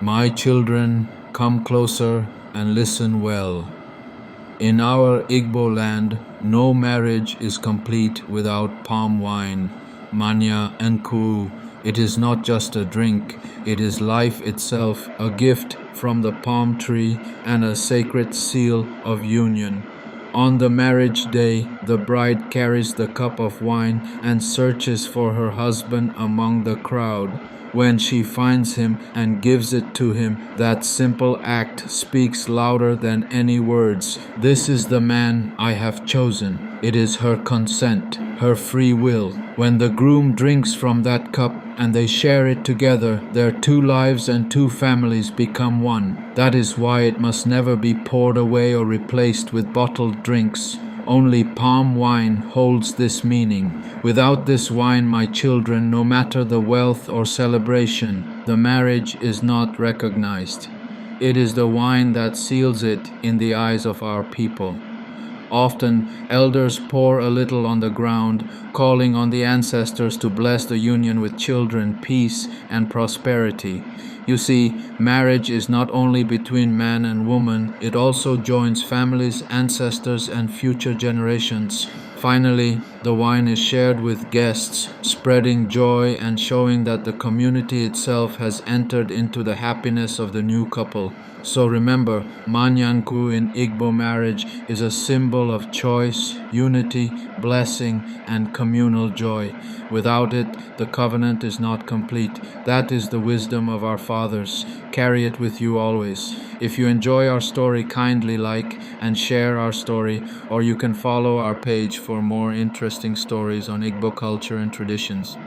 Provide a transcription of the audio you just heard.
My children, come closer and listen well. In our Igbo land, no marriage is complete without palm wine, manya and ku. It is not just a drink, it is life itself, a gift from the palm tree and a sacred seal of union. On the marriage day, the bride carries the cup of wine and searches for her husband among the crowd. When she finds him and gives it to him, that simple act speaks louder than any words. This is the man I have chosen. It is her consent, her free will. When the groom drinks from that cup and they share it together, their two lives and two families become one. That is why it must never be poured away or replaced with bottled drinks. Only palm wine holds this meaning. Without this wine, my children, no matter the wealth or celebration, the marriage is not recognized. It is the wine that seals it in the eyes of our people. Often, elders pour a little on the ground, calling on the ancestors to bless the union with children, peace, and prosperity. You see, marriage is not only between man and woman, it also joins families, ancestors, and future generations. Finally, the wine is shared with guests, spreading joy and showing that the community itself has entered into the happiness of the new couple. So remember, Manyanku in Igbo marriage is a symbol of choice, unity, blessing, and communal joy. Without it, the covenant is not complete. That is the wisdom of our fathers. Carry it with you always. If you enjoy our story, kindly like and share our story, or you can follow our page for more interesting stories on Igbo culture and traditions.